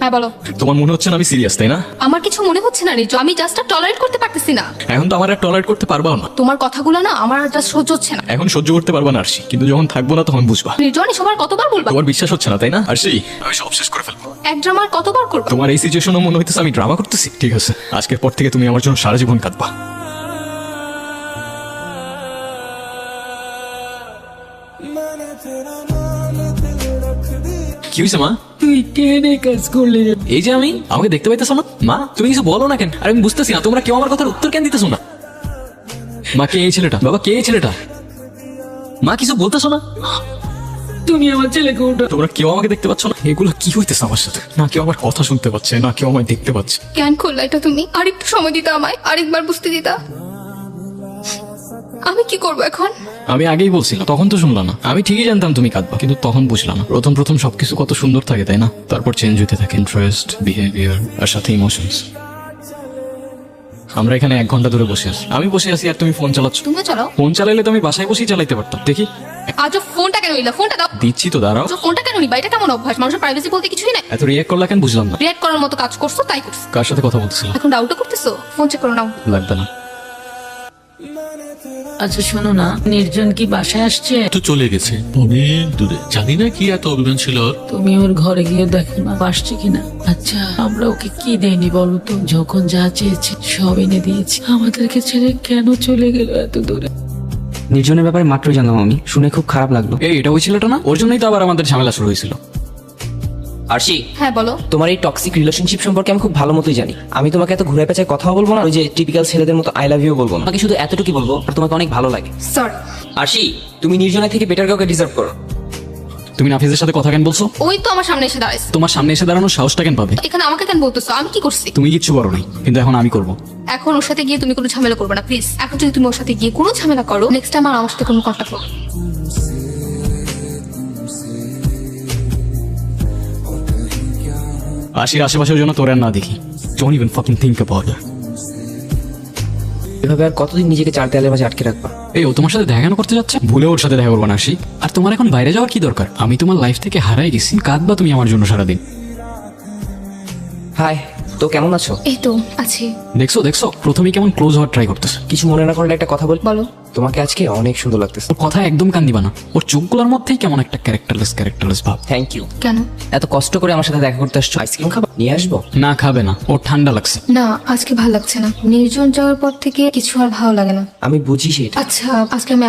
হ্যাঁ বলো। তোমার মনে হচ্ছে না আমি সিরিয়াস, তাই না? আমার কিছু মনে হচ্ছে না রিজু, আমি জাস্ট টলারেট করতে পারতেছি না। এখন তো আমার আর টলারেট করতে পারবাও না। তোমার কথাগুলো না আমার জাস্ট সহ্য হচ্ছে না। এখন সহ্য করতে পারবা না আরশি, কিন্তু যখন থাকবো না তখন বুঝবা। রিজু আমি সবার কতবার বলবো? তোমার বিশ্বাস হচ্ছে না তাই না আরশি? আমি সব শেষ করে ফেলবো। এক ড্রামার কতবার করবো? তোমার এই সিচুয়েশনে মনে হইতেছে আমি ড্রামা করতেছি। ঠিক আছে, আজকের পর থেকে তুমি আমার জন্য সারা জীবন কাঁদবা। কি হয়েছে মা? তুই কেনে কাজ করলি রে? এই যে আমি, আমাকে দেখতে পাইতেছো না? মা তুমি কিছু বলো না কেন? আর আমি বুঝতেছি না তোমরা কেউ আমার কথার উত্তর কেন দিতেছো না। মা কে এই ছেলেটা? বাবা কে এই ছেলেটা? মা কিছু বলতেছো না? তুমি আমার ছেলেকে উঠো। তোমরা কেউ আমাকে দেখতে পাচ্ছ না? এগুলো কি হইতেছে আমার সাথে? না কেউ আমার কথা শুনতে পাচ্ছে, না কেউ আমায় দেখতে পাচ্ছে। কেন করলা এটা তুমি? আরেকটু সময় দিতা আমায়, আরেকবার বুঝতে দিতা। আমি কি করবো এখন? আমি আগেই বলছিলাম, তখন তো শুনলাম না। আমি ঠিকই জানতাম তুমি কাঁদবা, কিন্তু তখন বুঝলাম না। প্রথম প্রথম সবকিছু কত সুন্দর থাকে তাই না? তারপর চেঞ্জ হতে থাকে ইন্টারেস্ট, বিহেভিয়ার আর সাথে ইমোশনস। আমরা এখানে 1 ঘন্টা ধরে বসে আছি। আমি বসে আছি আর তুমি ফোন চালাচ্ছ। তুমিও চালাও। ফোন চালাইলে তো আমি বাসায় বসেই চালাইতে পারতাম। দেখি আজ ফোনটা কেন নিলা? ফোনটা দাও। দিচ্ছি তো, দাঁড়াও। আজ ফোনটা কেন নিবা? এটা কেমন অভ্যাস? মানুষের প্রাইভেসি বলতে কিছুই নাই। এত রিয়েক্ট করলা কেন বুঝলাম না। রিয়েক্ট করার মতো কাজ করছো তাই করছো। কার সাথে কথা বলতেছিলাম? এখন ডাউটও করতেছো? ফোন চেক করো নাও। লাগবে না। আচ্ছা শোনো না, নির্জন কি বাসায় আসছে? তো চলে গেছে অনেক দূরে, জানি না কি এত অভিমান ছিল ওর। তুমি ওর ঘরে গিয়ে দেখো না আসছে কিনা। আচ্ছা আমরা ওকে কি দেয়নি বলো তো? যখন যা চেয়েছি সব এনে দিয়েছি। আমাদেরকে ছেড়ে কেন চলে গেল এত দূরে? নির্জনের ব্যাপারে মাত্রই জানলাম আমি, শুনে খুব খারাপ লাগলো। এই এটা ওই ছেলেটা না? ওর জন্যই তো আবার আমাদের ঝামেলা শুরু হয়েছিল। আরশি, হ্যাঁ বলো। তোমার এই টক্সিক রিলেশনশিপ সম্পর্কে আমি খুব ভালো মতোই জানি। আমি তোমাকে এত ঘুরে পেঁচায় কথাও বলবো না, ওই যে টিপিক্যাল ছেলেদের মতো আই লাভ ইউ বলবো না। তোমাকে শুধু এতটুকুই বলবো আর তোমাকে অনেক ভালো লাগে। সরি। আরশি, তুমি নির্জনের থেকে বেটার কাউকে ডিজার্ভ করো। তুমি নাফিজের সাথে কথা কেন বলছো? ওই তো আমার সামনে এসে দাঁড়াইছে। তোমার সামনে এসে দাঁড়ানোর সাহসটা কেন পাবে? এখানে আমাকে কেন বলতেছো? আমি কি করছি? তুমি কিচ্ছু করো নাই, কিন্তু এখন আমি করবো। এখন ওর সাথে গিয়ে তুমি কোনো ঝামেলা করবে না প্লিজ। এখন যদি তুমি ওর সাথে গিয়ে কোনো ঝামেলা করো, নেক্সট টাইম আর আমার সাথে কোনো কন্ট্যাক্ট করো। আশির আশেপাশের জন্য তোর আর না দেখি। Don't even fucking think about it. এভাবে আর কতদিন নিজেকে চার দেয়ালের মাঝে আটকে রাখবা? এই ও তোমার সাথে দেখা কেন করতে যাচ্ছে? ভুলে ওর সাথে দেখা করবো না আশি। আর তোমার এখন বাইরে যাওয়ার কি দরকার? আমি তোমার লাইফ থেকে হারাই গেছি, কাঁদবা তুমি আমার জন্য সারাদিন। হাই, তো কেমন আছো? এই তো আছি। দেখছো দেখছো, প্রথমেই কেমন ক্লোজ হওয়ার ট্রাই করতেছে। কিছু মনে না করলে একটা কথা বল। বলো। তোমাকে আজকে অনেক সুন্দর লাগতেছে। ওর কথা একদম কান দিবা না। ওর চোখগুলোর মধ্যেই কেমন একটা ক্যারেক্টারলেস ভাব। Thank you. কেন? এত কষ্ট করে আমার সাথে দেখা করতে আসছো, আইসক্রিম খাবা? নিয়ে আসবো? না খাবে না, ওর ঠান্ডা লাগছে। না আজকে ভালো লাগছে না। নির্জন যাওয়ার পর থেকে কিছু আর ভালো লাগে না। আমি বুঝি সেটা। আচ্ছা আজকে আমি